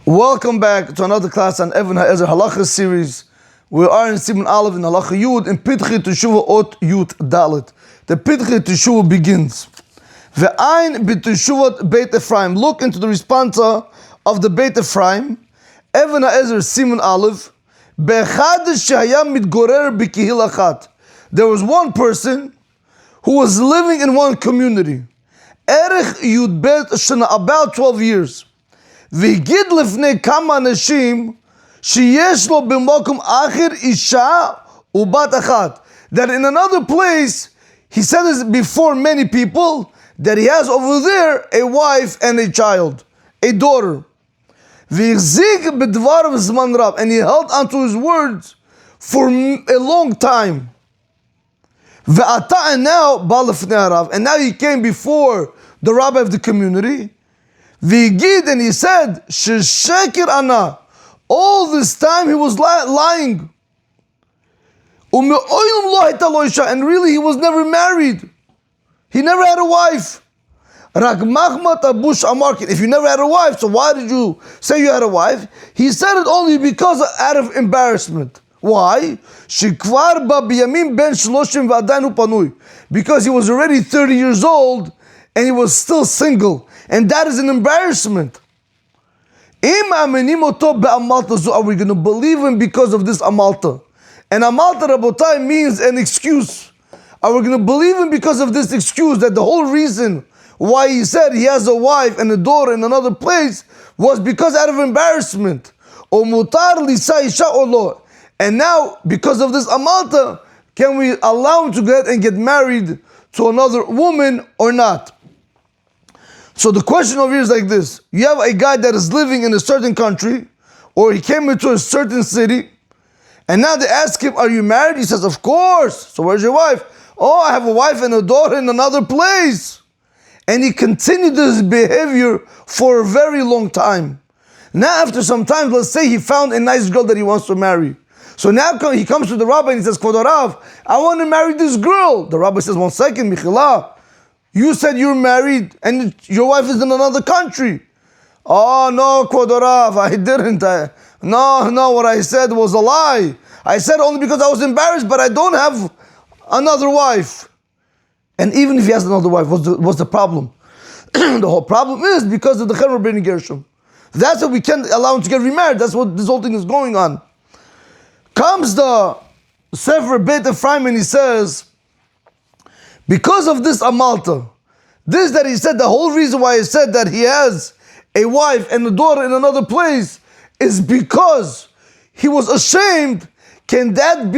Welcome back to another class on Evean Hazaer Halacha series. We are in Siman Aleph in Halacha Yud in Pitchi Teshuva Ot Yud Dalet. The Pitchi Teshuva begins. Ve'ain b'Teshuvat Beit Ephraim. Look into the responsa of the Beit Ephraim. Evean Hazaer Siman Aleph. Be'echad shehaya mitgorer b'kihil achat. There was one person who was living in one community. Erech Yud Bet Shana, about 12 years. והגיד לפני כמה אנשים שיש לו במקום אחר אישה ובת אחת. That in another place, he said this before many people, that he has over there a wife and a child, a daughter. והחזיק בדבריו זמן רב, and he held onto his words for a long time. ועתה, and now בא לפני הרב, and now he came before the rabbi of the community. V'gid, and he said, Sheshekir ana. All this time he was lying. And really he was never married. He never had a wife. If you never had a wife, so why did you say you had a wife? He said it only because out of embarrassment. Why? Because he was already 30 years old and he was still single. And that is an embarrassment. Are we going to believe him because of this amalta? And amalta, Rabotai, means an excuse. Are we going to believe him because of this excuse, that the whole reason why he said he has a wife and a daughter in another place was because out of embarrassment? And now, because of this amalta, can we allow him to go ahead and get married to another woman or not? So the question over here is like this. You have a guy that is living in a certain country, or he came into a certain city, and now they ask him, are you married? He says, of course. So where's your wife? Oh, I have a wife and a daughter in another place. And he continued this behavior for a very long time. Now after some time, let's say he found a nice girl that he wants to marry. So now he comes to the rabbi and he says, Kvod Rav, I want to marry this girl. The rabbi says, 1 second, Michila. You said you're married and your wife is in another country. Oh, no, Kvod Rav, I didn't. No, what I said was a lie. I said only because I was embarrassed, but I don't have another wife. And even if he has another wife, what's the problem? The whole problem is because of the Chen Rabbeinu Gershom. That's why we can't allow him to get remarried. That's what this whole thing is going on. Comes the Sefer Beit Ephraim and he says, because of this amalta, this that he said, the whole reason why he said that he has a wife and a daughter in another place is because he was ashamed. Can that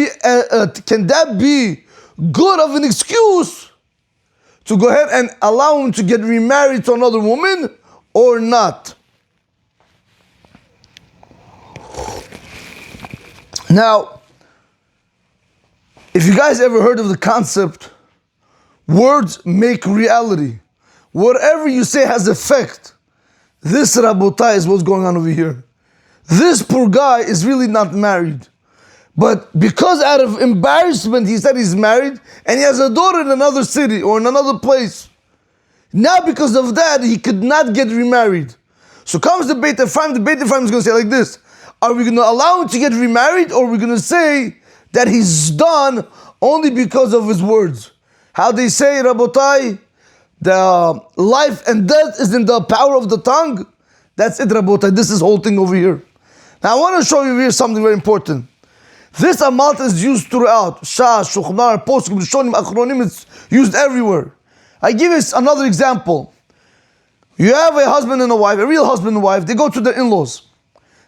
be good of an excuse to go ahead and allow him to get remarried to another woman or not? Now, if you guys ever heard of the concept, words make reality. Whatever you say has effect. This, Rabotai, is what's going on over here. This poor guy is really not married. But because out of embarrassment he said he's married and he has a daughter in another city or in another place. Now because of that he could not get remarried. So comes the Beit Ephraim is going to say like this. Are we going to allow him to get remarried, or are we going to say that he's done only because of his words? How they say, Rabotai, the life and death is in the power of the tongue. That's it, Rabotai. This is the whole thing over here. Now I want to show you here something very important. This amalta is used throughout. Shah, Shukhnar, Poskim, Rishonim, Achronim, it's used everywhere. I give you another example. You have a husband and a wife, a real husband and wife. They go to their in-laws.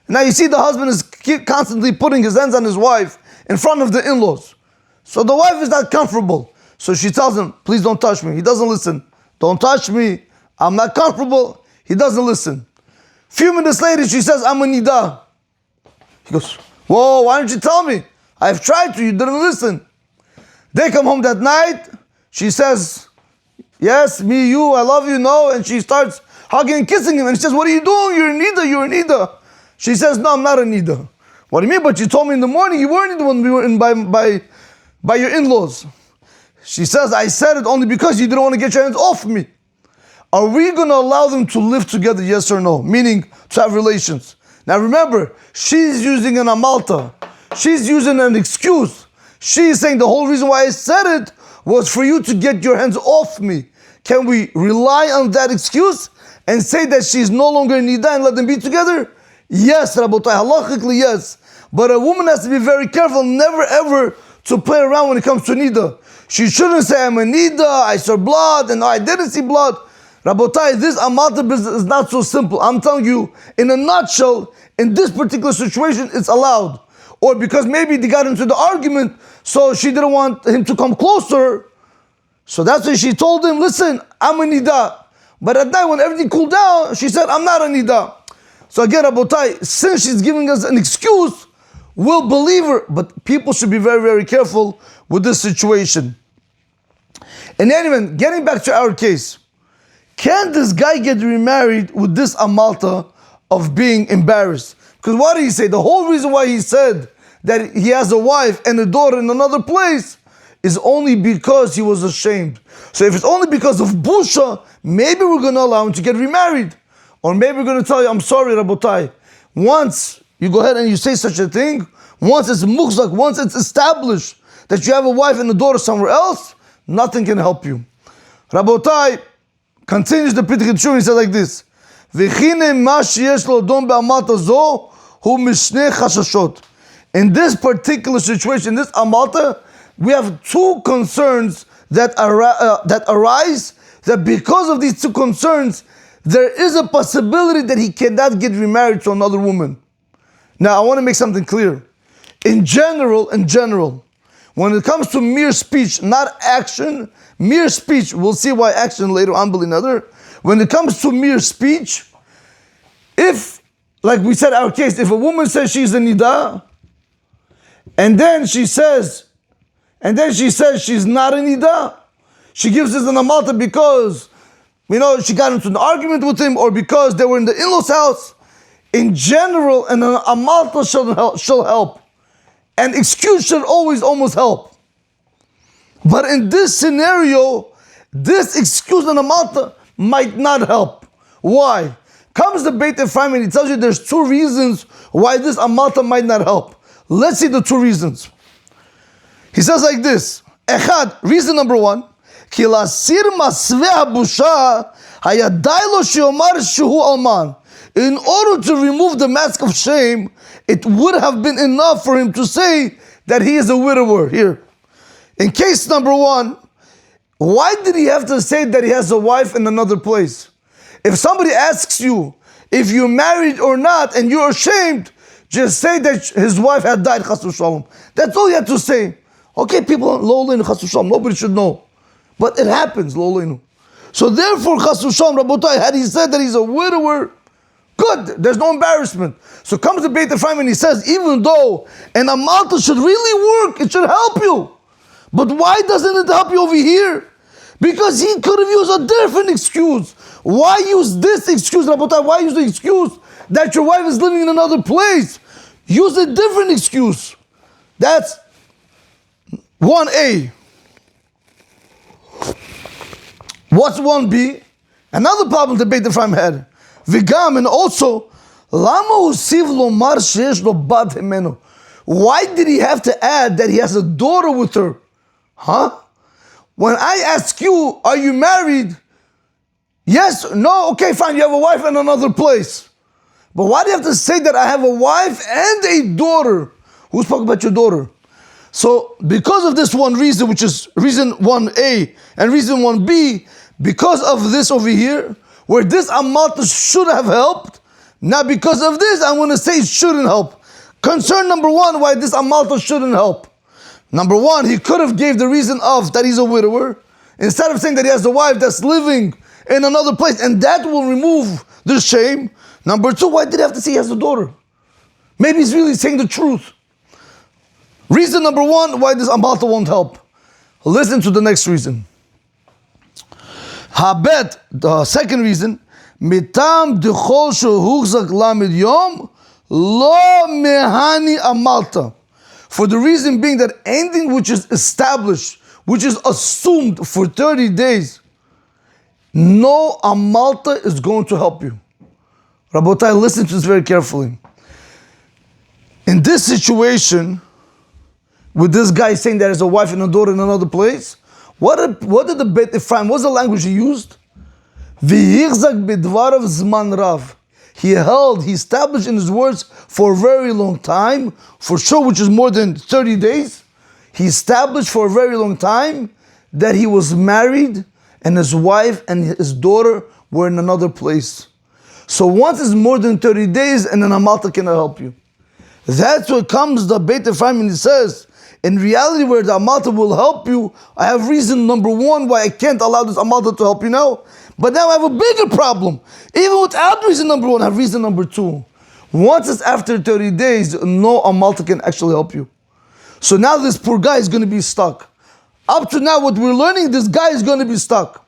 Now you see the husband is constantly putting his hands on his wife in front of the in-laws. So the wife is not comfortable. So she tells him, please don't touch me. He doesn't listen. Don't touch me. I'm not comfortable. He doesn't listen. Few minutes later, she says, I'm a nida. He goes, whoa, why didn't you tell me? I've tried to, you didn't listen. They come home that night. She says, yes, me, you, I love you, no. And she starts hugging and kissing him. And she says, what are you doing? You're a nida. She says, no, I'm not a nida. What do you mean? But you told me in the morning you weren't the one we were in by your in-laws. She says, I said it only because you didn't want to get your hands off me. Are we going to allow them to live together, yes or no? Meaning to have relations. Now remember, she's using an amalta. She's using an excuse. She's saying the whole reason why I said it was for you to get your hands off me. Can we rely on that excuse and say that she's no longer in Nida and let them be together? Yes, Rabotai, halachically yes. But a woman has to be very careful, never ever to play around when it comes to Nida. She shouldn't say, I'm a Nida, I saw blood, and no, I didn't see blood. Rabotai, this amalta business is not so simple. I'm telling you, in a nutshell, in this particular situation, it's allowed. Or because maybe they got into the argument, so she didn't want him to come closer. So that's why she told him, listen, I'm a Nida. But at night, when everything cooled down, she said, I'm not a Nida. So again, Rabotai, since she's giving us an excuse, we'll believe her. But people should be very, very careful with this situation. And anyway, getting back to our case, can this guy get remarried with this amalta of being embarrassed? Because what did he say? The whole reason why he said that he has a wife and a daughter in another place is only because he was ashamed. So if it's only because of busha, maybe we're going to allow him to get remarried. Or maybe we're going to tell you, I'm sorry, Rabotai. Once you go ahead and you say such a thing, once it's muhzak, once it's established that you have a wife and a daughter somewhere else, nothing can help you. Rabotai continues the Pitchei Teshuva, he said like this, V'chine ma sheyesh lo don be'amalta zo hu mishnei chashashot. In this particular situation, this amalta, we have two concerns that arise, that because of these two concerns, there is a possibility that he cannot get remarried to another woman. Now, I want to make something clear. In general, when it comes to mere speech, not action, mere speech, we'll see why action later on, another. When it comes to mere speech, if, like we said our case, if a woman says she's a nida, and then she says she's not a nida, she gives us an amalta because, she got into an argument with him, or because they were in the in-laws house. In general, an amalta shall help. An excuse should always almost help. But in this scenario, this excuse and amalta might not help. Why? Comes the Beit Ephraim and he tells you there's two reasons why this amalta might not help. Let's see the two reasons. He says like this. Echad, reason number one, כי להסיר מסווה הבושה, היה די לו שיאמר שהוא אלמן. In order to remove the mask of shame, it would have been enough for him to say that he is a widower. Here, in case number one, why did he have to say that he has a wife in another place? If somebody asks you if you're married or not and you're ashamed, just say that his wife had died, chas v'shalom. That's all you have to say. Okay, people, lo leinu, chas v'shalom, nobody should know. But it happens, lo leinu. So therefore, chas v'shalom, Rabotai, had he said that he's a widower, good, there's no embarrassment. So comes the Beit Ephraim and he says, even though an amalta should really work, it should help you. But why doesn't it help you over here? Because he could have used a different excuse. Why use this excuse, Rabotai? Why use the excuse that your wife is living in another place? Use a different excuse. That's 1A. What's 1B? Another problem the Beit Ephraim had. Vigam, and also, lama usiv lomar sheyesh lo bat himenu. Why did he have to add that he has a daughter with her? Huh? When I ask you, are you married? Yes, no, okay, fine, you have a wife in another place. But why do you have to say that I have a wife and a daughter? Who spoke about your daughter? So, because of this one reason, which is reason 1A and reason 1B, because of this over here, where this amalta should have helped, now because of this, I'm going to say it shouldn't help. Concern number one, why this amalta shouldn't help. Number one, he could have gave the reason of that he's a widower, instead of saying that he has a wife that's living in another place, and that will remove the shame. Number two, why did he have to say he has a daughter? Maybe he's really saying the truth. Reason number one, why this amalta won't help. Listen to the next reason. Habet, the second reason, mitam dechol shehuchzak lamid yom lo mehani amalta. For the reason being that anything which is established, which is assumed for 30 days, no amalta is going to help you. Rabotai, listen to this very carefully. In this situation, with this guy saying there is a wife and a daughter in another place, what did the Beit Ephraim, what's the language he used? V'yichzak b'dvarav zman rav. He established in his words for a very long time, for sure, which is more than 30 days. He established for a very long time that he was married and his wife and his daughter were in another place. So once it's more than 30 days, and then Amalta cannot help you. That's what comes the Beit Ephraim, and he says, in reality, where the Amalta will help you, I have reason number one why I can't allow this Amalta to help you now. But now I have a bigger problem. Even without reason number one, I have reason number two. Once it's after 30 days, no Amalta can actually help you. So now this poor guy is going to be stuck. Up to now, what we're learning, this guy is going to be stuck.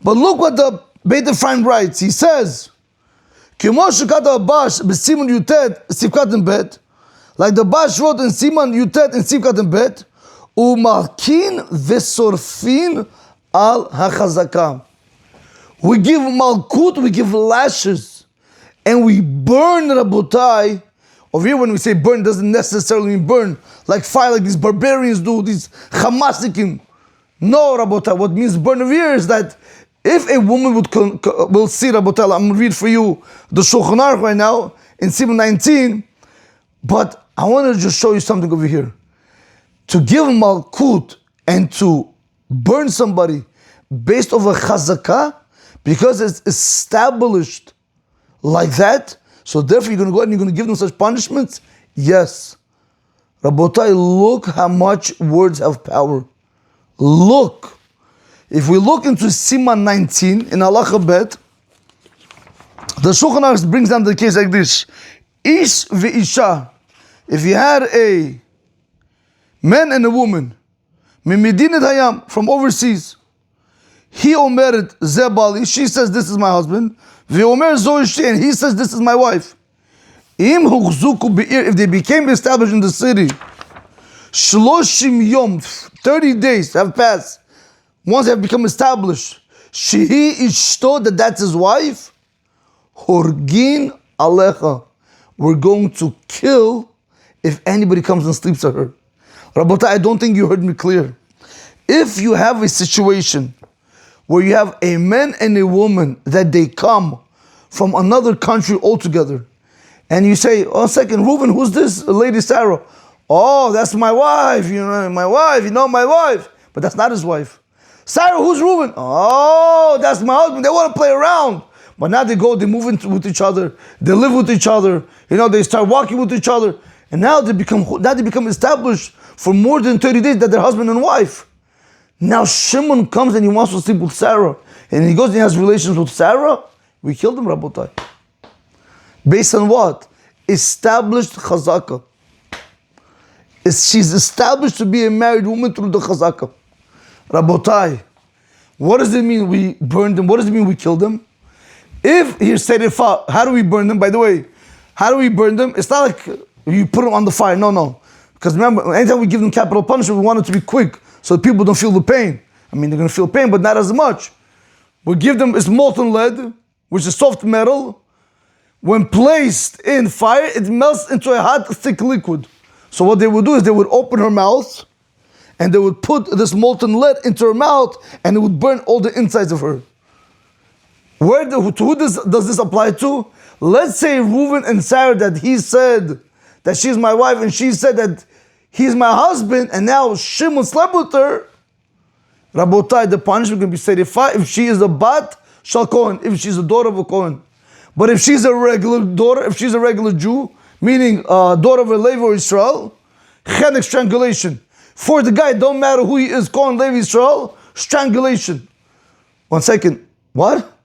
But look what the Beit Ephraim writes. He says, like the Bash wrote in Siman Yutet and Sivkat and Bet, Umalkin v'sorfin al hachazaka. We give malkut, we give lashes, and we burn Rabotai. Over here, when we say burn, doesn't necessarily mean burn like fire, like these barbarians do, these Hamasikim. No, Rabotai. What means burn over here is that if a woman will see, Rabotai, I'm going to read for you the Shulchan Aruch right now in Siman 19, but I want to just show you something over here. To give malkut and to burn somebody based off a chazakah, because it's established like that, so therefore you're going to go ahead and you're going to give them such punishments? Yes. Rabotai, look how much words have power. Look. If we look into Siman 19 in Halacha Bet, the Shulchan Aruch brings down the case like this. Ish ve'isha. If you had a man and a woman, Mimidinat Hayam, from overseas, he omeret zebali, she says this is my husband, ve'omer zoishi, and he says this is my wife. Im huchzuku be'ir, if they became established in the city, shloshim yom, 30 days have passed, once they have become established, shehi ishto, that's his wife, horgin alecha, we're going to kill if anybody comes and sleeps with her. Rabotai, I don't think you heard me clear. If you have a situation where you have a man and a woman that they come from another country altogether, and you say, oh, second, Reuben, who's this lady Sarah? Oh, that's my wife, my wife, but that's not his wife. Sarah, who's Reuben? Oh, that's my husband. They want to play around. But now they move with each other, they live with each other, they start walking with each other, and now they become established for more than 30 days that they're husband and wife. Now Shimon comes and he wants to sleep with Sarah, and he goes and he has relations with Sarah. We killed him, Rabotai. Based on what? Established chazaka. She's established to be a married woman through the chazaka. Rabotai, what does it mean we burned them? What does it mean we killed them? If he said it, how do we burn them? By the way, how do we burn them? It's not like you put them on the fire. No. Because remember, anytime we give them capital punishment, we want it to be quick so that people don't feel the pain. I mean, they're going to feel pain, but not as much. We give them, it's molten lead, which is soft metal. When placed in fire, it melts into a hot, thick liquid. So what they would do is they would open her mouth and they would put this molten lead into her mouth and it would burn all the insides of her. To who does this apply to? Let's say Reuven and Sarah, that he said that she's my wife and she said that he's my husband, and now Shimon slept with her. Rabotai, the punishment can be said if she is a bat shal Kohen, if she's a daughter of a Kohen. But if she's a regular daughter, if she's a regular Jew, meaning daughter of a Levi or Israel, chenek, strangulation. For the guy, don't matter who he is, Kohen, Levi, Israel, strangulation. 1 second, what?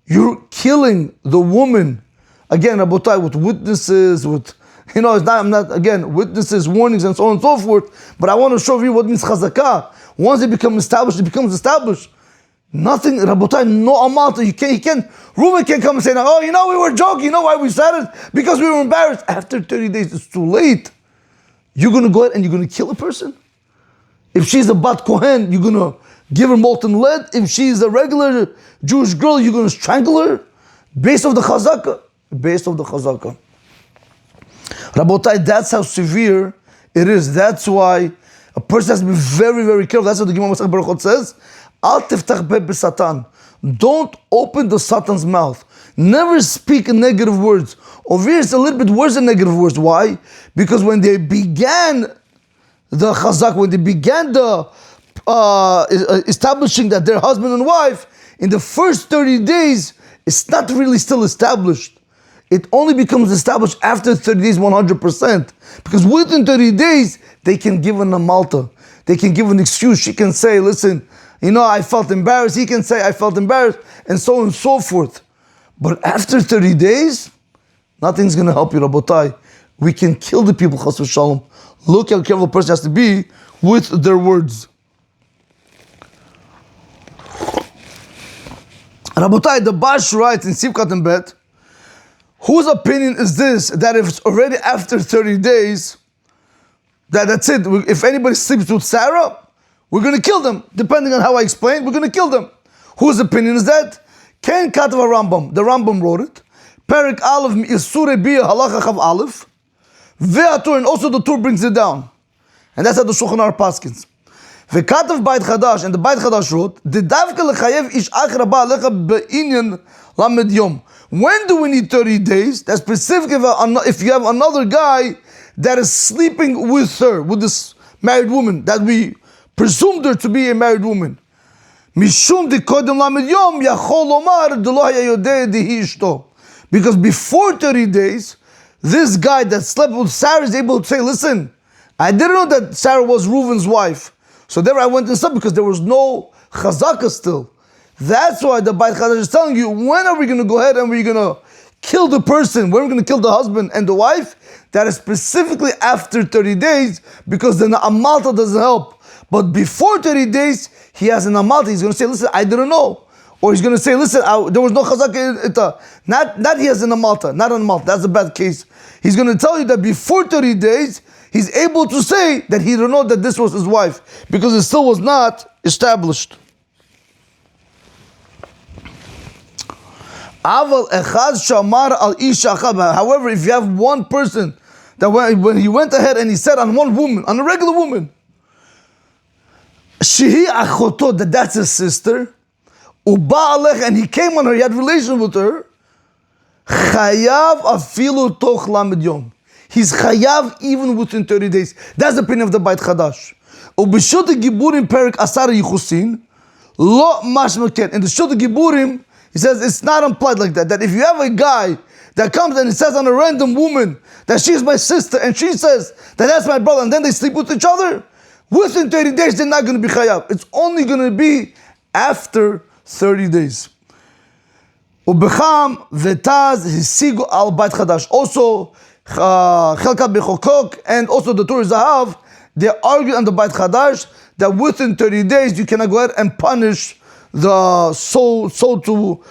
You're killing the woman. Again, Rabotai, with witnesses, with, witnesses, warnings, and so on and so forth. But I want to show you what means chazakah. Once it becomes established, it becomes established. Nothing, Rabotai, no amount. Reuben can't come and say, we were joking. You know why we said it? Because we were embarrassed. After 30 days, it's too late. You're going to go ahead and you're going to kill a person? If she's a bat kohen, you're going to give her molten lead? If she's a regular Jewish girl, you're going to strangle her? Based off the chazakah. Based off the chazakah. Rabotai, that's how severe it is. That's why a person has to be very, very careful. That's what the Gemara Masech Berachot says. Al tiftach be b'satan. Don't open the Satan's mouth. Never speak negative words. Over here, it's a little bit worse than negative words. Why? Because when they began the chazak, when they began the establishing that they're husband and wife, in the first 30 days, it's not really still established. It only becomes established after 30 days, 100%. Because within 30 days, they can give an amalta. They can give an excuse. She can say, listen, I felt embarrassed. He can say, I felt embarrassed, and so on and so forth. But after 30 days, nothing's going to help you, Rabotai. We can kill the people, Chas v'Shalom. Look how careful a person has to be with their words. Rabotai, the Bash writes in Sivkat and Bet, whose opinion is this, that if it's already after 30 days, that's it. If anybody sleeps with Sarah, we're going to kill them. Depending on how I explain, we're going to kill them. Whose opinion is that? Ken Katav Rambam. The Rambam wrote it. Perik Aleph Isure Bia Halacha Chav Aleph. Ve'atur, and also the Tur brings it down. And that's how the Shulchan Aruch paskins. Ve'katav Beit Chadash, and the Beit Chadash wrote, D'davka lechayev ish ach rabba alecha be'inyan lamed yom. When do we need 30 days? That's specific if you have another guy that is sleeping with her, with this married woman, that we presumed her to be a married woman. Mishum de kodem lamed yom yachol omar de lo haya yodeh dehi ishto. Because before 30 days, this guy that slept with Sarah is able to say, listen, I didn't know that Sarah was Reuven's wife. So therefore I went and slept because there was no chazaka still. That's why the Beit Chadash is telling you, when are we going to go ahead and we're going to kill the person? When are we going to kill the husband and the wife? That is specifically after 30 days, because then the amalta doesn't help. But before 30 days, he has an amalta. He's going to say, listen, I didn't know. Or he's going to say, listen, there was no chazaka. Not he has an amalta, not an amalta. That's a bad case. He's going to tell you that before 30 days, he's able to say that he didn't know that this was his wife, because it still was not established. However, if you have one person that when he went ahead and he said on one woman, on a regular woman, Shehi achoto, that's his sister, and he came on her, he had relations with her, chayav afilu toch lamed yom. He's chayav even within 30 days. That's the opinion of the Beit Chadash. Ubishut giburim perik asar yichusin lo mashmaken. In the Shut Giburim, he says it's not implied like that. That if you have a guy that comes and he says on a random woman that she's my sister, and she says that that's my brother, and then they sleep with each other, within 30 days they're not going to be chayav. It's only going to be after 30 days. Ubecham vetaz hisigu al Beit Chadash. Also, Chelkat Bechokok and also the Tur Zahav, they argue on the Beit Chadash that within 30 days you cannot go ahead and punish the so-called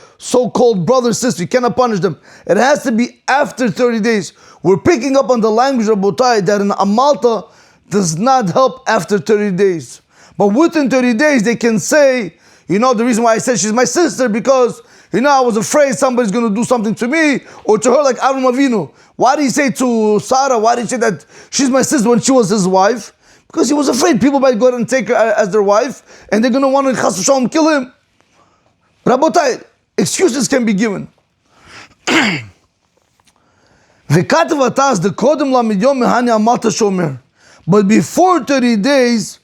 brother sister. You cannot punish them. It has to be after 30 days. We're picking up on the language of Botai that an amalta does not help after 30 days. But within 30 days they can say, the reason why I said she's my sister, because I was afraid somebody's going to do something to me or to her, like Avram Avinu. Why did he say to Sarah, why did he say that she's my sister when she was his wife? Because he was afraid people might go ahead and take her as their wife, and they're going to want to chas v'shalom kill him. Rabotai, excuses can be given. But before 30 days,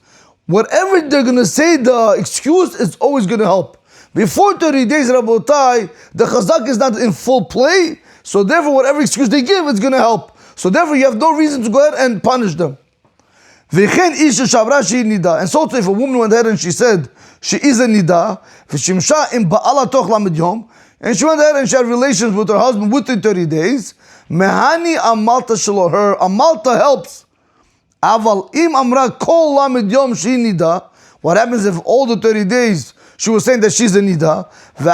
whatever they're going to say, the excuse is always going to help. Before 30 days, Rabotai, the chazak is not in full play, so therefore whatever excuse they give, it's going to help. So therefore you have no reason to go ahead and punish them. And so if a woman went ahead and she said she is a nida, and she went ahead and she had relations with her husband within 30 days, mehani amalta shelo, her amalta helps. Aval im amra kol lamed yom shi nida. What happens if all the 30 days she was saying that she's a nida, and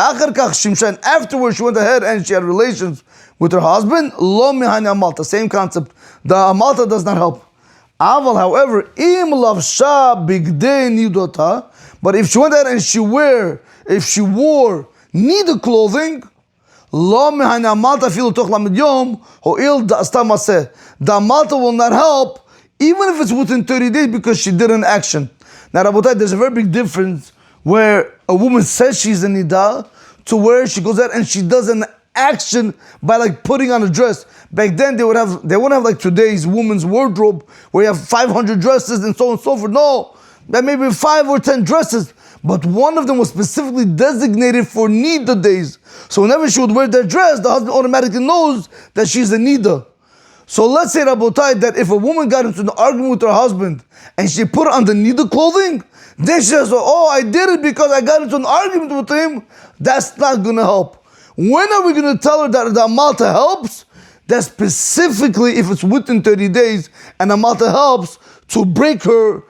afterwards she went ahead and she had relations with her husband, lo mehani amalta, same concept. The amalta does not help. Aval, however, im lavsha bigdei nidota, but if she went ahead and if she wore nida clothing, Lo mehane amalta filu toch lamed yom ho'il da'asta maseh. The amalta will not help even if it's within 30 days because she did an action. Now, Rabotai, there's a very big difference where a woman says she's a nida to where she goes out and she does an action by like putting on a dress. Back then they wouldn't have like today's woman's wardrobe where you have 500 dresses and so on and so forth. No, that maybe 5 or 10 dresses, but one of them was specifically designated for nida days. So whenever she would wear that dress, the husband automatically knows that she's a nida. So let's say, Rabotai, that if a woman got into an argument with her husband and she put on the nida clothing, then she says, oh, I did it because I got into an argument with him. That's not going to help. When are we going to tell her that the amalta helps? That specifically if it's within 30 days and amalta helps to break her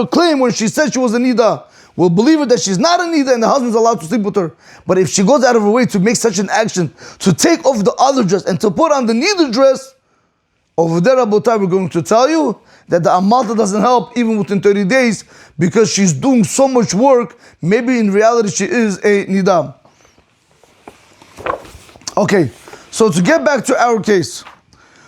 claim when she said she was a nida. We'll believe her that she's not a nida and the husband's allowed to sleep with her. But if she goes out of her way to make such an action, to take off the other dress and to put on the nida dress, over there, Rabotai, we're going to tell you that the amalta doesn't help even within 30 days because she's doing so much work. Maybe in reality she is a nida. Okay, so to get back to our case.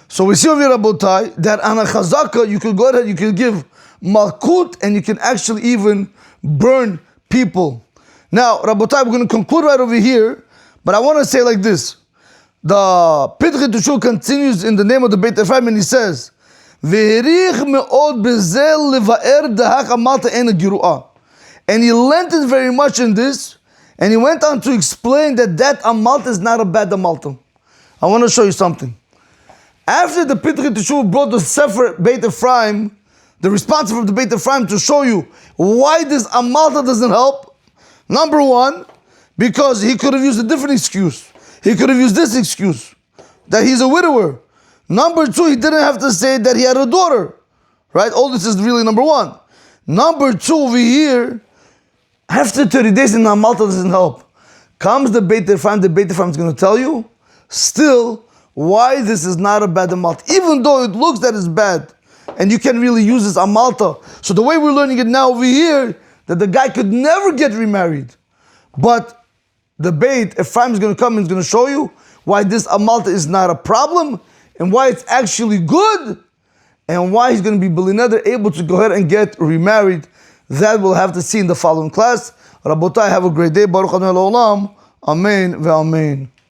So we see over here, Rabotai, that on a chazaka, you could go ahead, you could give malkut and you can actually even burn people. Now, Rabotai, we're going to conclude right over here, but I want to say like this. The Pitchei Teshuvah continues in the name of the Beit Ephraim and he says, and he lengthened very much in this, and he went on to explain that amalta is not a bad amalta. I want to show you something. After the Pitchei Teshuvah brought the Sefer Beit Ephraim, the response from the Beit Ephraim to show you why this amalta doesn't help. Number one, because he could have used a different excuse. He could have used this excuse, that he's a widower. Number two, he didn't have to say that he had a daughter. Right? All this is really number one. Number two, over here, after 30 days in amalta doesn't help. Comes the Beit Ephraim is going to tell you, still, why this is not a bad amalta. Even though it looks that it's bad, and you can really use this amalta. So the way we're learning it now over here, that the guy could never get remarried. But the Beit Ephraim is going to come and is going to show you why this amalta is not a problem and why it's actually good and why he's going to be bilineder able to go ahead and get remarried. That we'll have to see in the following class. Rabotai, have a great day. Baruch Adonai L'olam. Amen ve'amen.